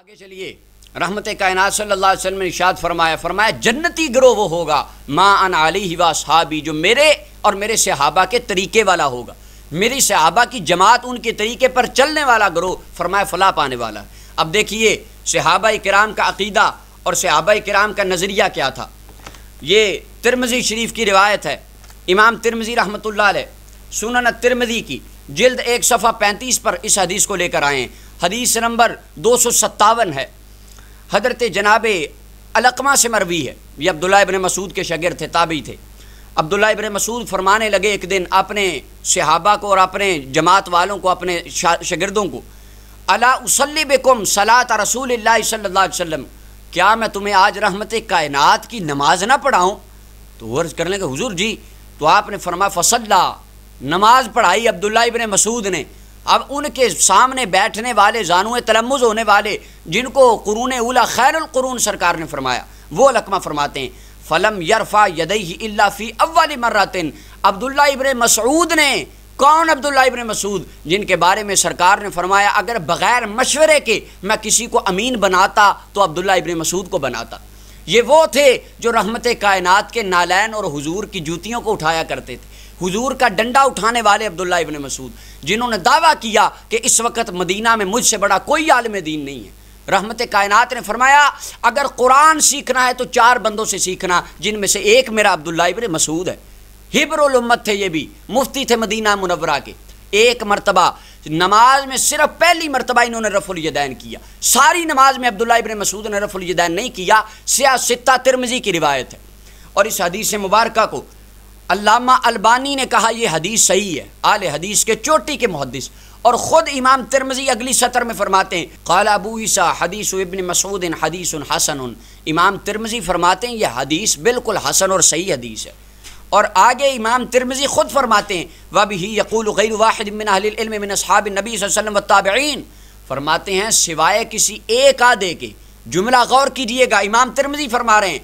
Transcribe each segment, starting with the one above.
آگے چلیے، رحمت کائنات صلی اللہ علیہ وسلم نے ارشاد فرمایا جنتی گروہ وہ ہوگا ما انا علیہ و اصحابی، جو میرے اور میرے صحابہ کے طریقے والا ہوگا، میری صحابہ کی جماعت ان کے طریقے پر چلنے والا گروہ، فرمایا فلاح پانے والا ہے۔ اب دیکھیے صحابہ کرام کا عقیدہ اور صحابہ کرام کا نظریہ کیا تھا۔ یہ ترمذی شریف کی روایت ہے، امام ترمذی رحمۃ اللہ علیہ سنن الترمذی کی جلد 1 صفحہ 35 پر اس حدیث کو لے کر آئے ہیں۔ حدیث نمبر 257 ہے، حضرت جناب علقمہ سے مروی ہے، یہ عبداللہ ابن مسعود کے شاگرد تھے، تابعی تھے۔ عبداللہ ابن مسعود فرمانے لگے ایک دن اپنے صحابہ کو اور اپنے جماعت والوں کو، اپنے شاگردوں کو، الا اصلی بکم صلاۃ رسول اللہ صلی اللہ علیہ وسلم، کیا میں تمہیں آج رحمت کائنات کی نماز نہ پڑھاؤں؟ تو عرض کرنے کہ حضور جی، تو آپ نے فرمایا فصلا، نماز پڑھائی عبداللہ ابن مسعود نے۔ اب ان کے سامنے بیٹھنے والے، زانوئے تلمذ ہونے والے، جن کو قرون اولا خیر القرون سرکار نے فرمایا، وہ علقمہ فرماتے ہیں فلم یرفع یدیہ الا فی اول مرۃ، عبداللہ ابن مسعود نے، کون عبداللہ ابن مسعود، جن کے بارے میں سرکار نے فرمایا اگر بغیر مشورے کے میں کسی کو امین بناتا تو عبداللہ ابن مسعود کو بناتا۔ یہ وہ تھے جو رحمت کائنات کے نالین اور حضور کی جوتیوں کو اٹھایا کرتے تھے، حضور کا ڈنڈا اٹھانے والے عبداللہ ابن مسعود، جنہوں نے دعویٰ کیا کہ اس وقت مدینہ میں مجھ سے بڑا کوئی عالم دین نہیں ہے۔ رحمت کائنات نے فرمایا اگر قرآن سیکھنا ہے تو 4 بندوں سے سیکھنا، جن میں سے ایک میرا عبداللہ ابن مسعود ہے۔ حبر الامت تھے، یہ بھی مفتی تھے مدینہ منورہ کے۔ ایک مرتبہ نماز میں صرف پہلی مرتبہ انہوں نے رفع الیدین کیا، ساری نماز میں عبداللہ ابن مسعود نے رفع الیدین نہیں کیا۔ سیاہ ستہ ترمذی کی روایت ہے، اور اس حدیث مبارکہ کو علامہ البانی نے کہا یہ حدیث صحیح ہے، اہل حدیث کے چوٹی کے محدث، اور خود امام ترمذی اگلی سطر میں فرماتے ہیں قال ابو عیسیٰ حدیث ابن مسعود حدیث حسن، امام ترمذی فرماتے ہیں یہ حدیث بالکل حسن اور صحیح حدیث ہے۔ اور آگے امام ترمذی خود فرماتے ہیں وَبِهِ يَقُولُ غَيْرُ وَاحِدٍ مِّنْ أَهْلِ الْعِلْمِ مِنْ أَصْحَابِ النَّبِيِّ صلی اللہ علیہ وسلم وَالتَّابِعِينَ، فرماتے ہیں سوائے کسی ایک آدھے کے، جملہ غور کیجئے گا، امام ترمذی فرما رہے ہیں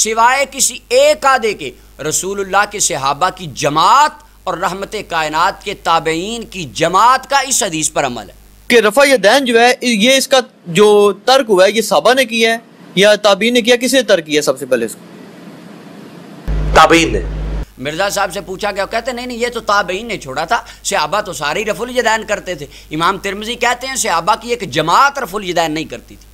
سوائے کسی ایک آدھے کے، رسول اللہ کے صحابہ کی جماعت اور رحمت کائنات کے تابعین کی جماعت کا اس حدیث پر عمل ہے کہ رفع یدین جو ہے یہ اس کا جو ترک ہوا ہے یہ صحابہ نے کیا ہے یا تابعین نے کیا؟ کس نے ترک کیا سب سے پہلے اس کو؟ تابعین نے۔ مرزا صاحب سے پوچھا گیا، کہتے نہیں یہ تو تابعین نے چھوڑا تھا، صحابہ تو سارے ہی رفع الیدین کرتے تھے۔ امام ترمذی کہتے ہیں صحابہ کی ایک جماعت رفع الیدین نہیں کرتی تھی۔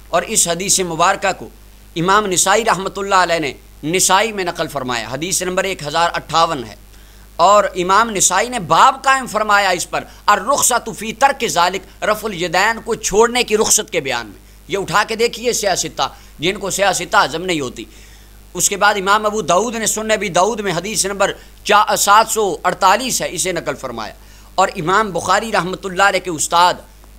اور اس حدیث مبارکہ کو امام نسائی رحمۃ اللہ علیہ نے نسائی میں نقل فرمایا، حدیث نمبر 1058 ہے، اور امام نسائی نے باب قائم فرمایا اس پر الرخصۃ فی ترک ذالک، رفع الیدین کو چھوڑنے کی رخصت کے بیان میں۔ یہ اٹھا کے دیکھیے سیاہ ستہ، جن کو سیاہ ستہ ہضم نہیں ہوتی۔ اس کے بعد امام ابو داؤد نے سنن ابی داؤد میں حدیث نمبر 748 ہے، اسے نقل فرمایا۔ اور امام بخاری رحمۃ اللہ علیہ کے استاد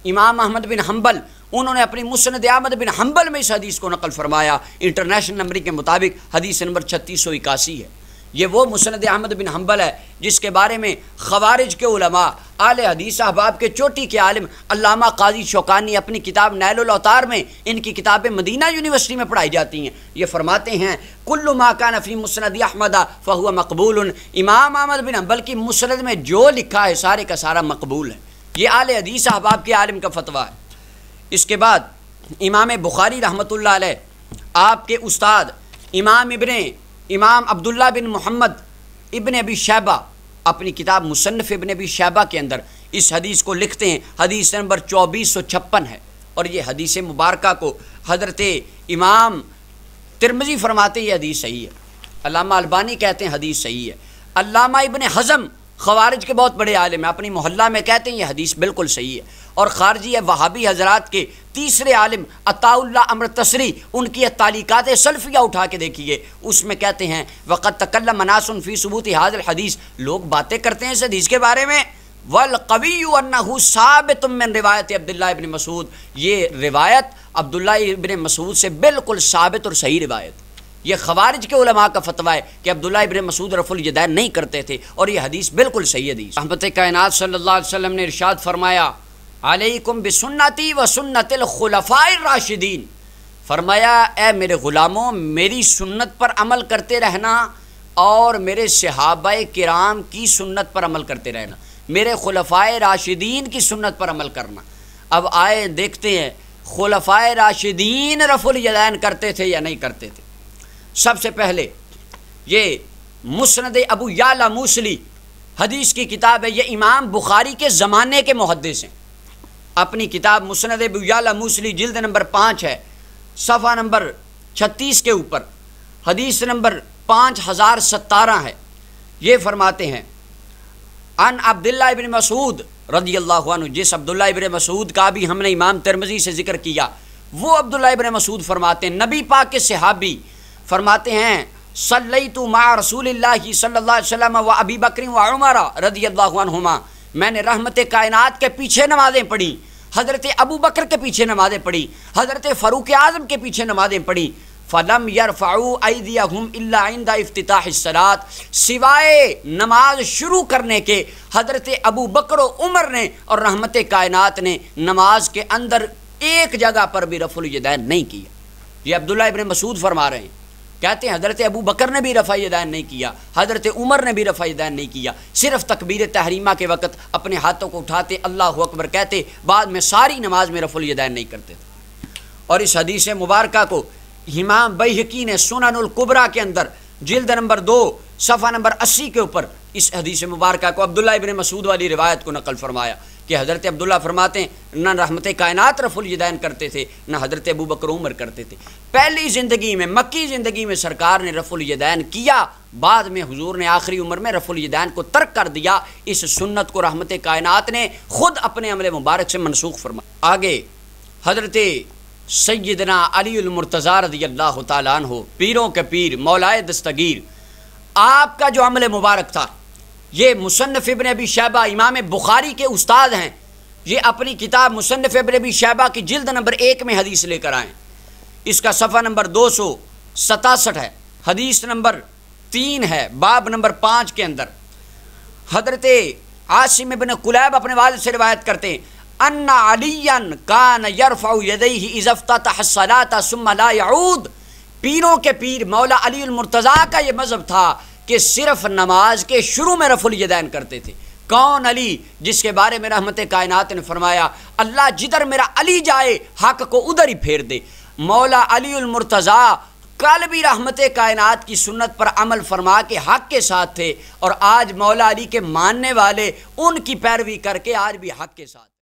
امام احمد بن حنبل، انہوں نے اپنی مسند احمد بن حنبل میں اس حدیث کو نقل فرمایا، انٹرنیشنل نمبر کے مطابق حدیث نمبر 3681 ہے۔ یہ وہ مسند احمد بن حنبل ہے جس کے بارے میں خوارج کے علماء، اہل حدیث احباب کے چوٹی کے عالم علامہ قاضی شوکانی اپنی کتاب نیل الاوطار میں، ان کی کتابیں مدینہ یونیورسٹی میں پڑھائی جاتی ہیں، یہ فرماتے ہیں کل ما کان فی مسند احمد فہو مقبول، امام احمد بن حنبل کی مسند میں جو لکھا ہے سارے کا سارا مقبول ہے۔ یہ اہل حدیث احباب کے عالم کا فتویٰ ہے۔ اس کے بعد امام بخاری رحمۃ اللہ علیہ، آپ کے استاد امام عبداللہ بن محمد ابن ابی شیبہ اپنی کتاب مصنف ابن ابی شیبہ کے اندر اس حدیث کو لکھتے ہیں، حدیث نمبر 2456 ہے، اور یہ حدیث مبارکہ کو حضرت امام ترمذی فرماتے ہیں یہ حدیث صحیح ہے، علامہ البانی کہتے ہیں حدیث صحیح ہے، علامہ ابن حزم خوارج کے بہت بڑے عالم ہیں، اپنی محلہ میں کہتے ہیں یہ حدیث بالکل صحیح ہے، اور خارجی وہابی حضرات کے تیسرے عالم عطاء اللہ امر تصری، ان کی تعلیقات سلفیہ اٹھا کے دیکھیے، اس میں کہتے ہیں وقد تکلم ناس فی ثبوت ھذا الحدیث، لوگ باتیں کرتے ہیں اس حدیث کے بارے میں، والقوی انہ ثابت من روایت عبداللہ ابن مسعود، یہ روایت عبداللہ ابن مسعود سے بالکل ثابت اور صحیح روایت۔ یہ خوارج کے علماء کا فتویٰ ہے کہ عبداللہ ابن مسعود رفع الیدین نہیں کرتے تھے، اور یہ حدیث بالکل صحیح حدیث۔ رحمت کائنات صلی اللہ علیہ وسلم نے ارشاد فرمایا علیکم بسنتی و سنت الخلفاء الراشدین، فرمایا اے میرے غلاموں میری سنت پر عمل کرتے رہنا اور میرے صحابہ کرام کی سنت پر عمل کرتے رہنا، میرے خلفاء راشدین کی سنت پر عمل کرنا۔ اب آئے دیکھتے ہیں خلفائے راشدین رفع الیدین کرتے تھے یا نہیں کرتے تھے؟ سب سے پہلے یہ مسند ابو یعلا موصلی حدیث کی کتاب ہے، یہ امام بخاری کے زمانے کے محدث ہیں۔ اپنی کتاب مسند ابو یعلا موصلی جلد نمبر 5 ہے، صفحہ نمبر 36 کے اوپر حدیث نمبر 5017 ہے۔ یہ فرماتے ہیں ان عبداللہ ابن مسعود رضی اللہ عنہ، جس عبداللہ ابن مسعود کا بھی ہم نے امام ترمذی سے ذکر کیا، وہ عبداللہ ابن مسعود فرماتے ہیں، نبی پاک کے صحابی فرماتے ہیں صلیت مع رسول اللہ صلی اللہ علیہ وسلم و ابی بکر و عمر رضی اللہ عنہما، میں نے رحمت کائنات کے پیچھے نمازیں پڑھی، حضرت ابو بکر کے پیچھے نمازیں پڑھی، حضرت فاروق اعظم کے پیچھے نمازیں پڑھی، فلم یرفعوا ایدیہم الا عند افتتاح الصلاۃ، سوائے نماز شروع کرنے کے حضرت ابو بکر و عمر نے اور رحمت کائنات نے نماز کے اندر ایک جگہ پر بھی رفع الیدین نہیں کیا۔ یہ عبداللہ ابن مسعود فرما رہے ہیں، کہتے ہیں حضرت ابو بکر نے بھی رفع الیدین نہیں کیا، حضرت عمر نے بھی رفع الیدین نہیں کیا، صرف تکبیر تحریمہ کے وقت اپنے ہاتھوں کو اٹھاتے اللہ اکبر کہتے، بعد میں ساری نماز میں رفع الیدین نہیں کرتے تھے۔ اور اس حدیث مبارکہ کو امام بیہقی نے سنن الکبریٰ کے اندر جلد نمبر 2 صفحہ نمبر 80 کے اوپر اس حدیث مبارکہ کو عبداللہ ابن مسعود والی روایت کو نقل فرمایا کہ حضرت عبداللہ فرماتے ہیں نہ رحمت کائنات رفع الیدین کرتے تھے، نہ حضرت ابو بکر عمر کرتے تھے۔ پہلی زندگی میں، مکی زندگی میں سرکار نے رفع الیدین کیا، بعد میں حضور نے آخری عمر میں رفع الیدین کو ترک کر دیا۔ اس سنت کو رحمت کائنات نے خود اپنے عمل مبارک سے منسوخ فرمایا۔ آگے حضرت سیدنا علی المرتضیٰ رضی اللہ تعالیٰ عنہ، پیروں کے پیر، مولائے دستگیر، آپ کا جو عمل مبارک تھا، یہ مصنف ابن ابی شیبہ امام بخاری کے استاد ہیں، یہ اپنی کتاب مصنف ابن ابی شیبہ کی جلد نمبر 1 میں حدیث لے کر آئیں۔ اس کا صفحہ نمبر 267 ہے، حدیث نمبر 3 ہے، باب نمبر 5 کے اندر حضرت عاصم ابن قلیب اپنے والد سے روایت کرتے ہیں ان علیٰ کان یرفع یدیہ اذا افتتح الصلاۃ ثم لا یعود، پیروں کے پیر مولا علی المرتضیٰ کا یہ مذہب تھا کہ صرف نماز کے شروع میں رفع الیدین کرتے تھے۔ کون علی؟ جس کے بارے میں رحمت کائنات نے فرمایا اللہ جدھر میرا علی جائے حق کو ادھر ہی پھیر دے۔ مولا علی المرتضیٰ کل بھی رحمت کائنات کی سنت پر عمل فرما کے حق کے ساتھ تھے، اور آج مولا علی کے ماننے والے ان کی پیروی کر کے آج بھی حق کے ساتھ۔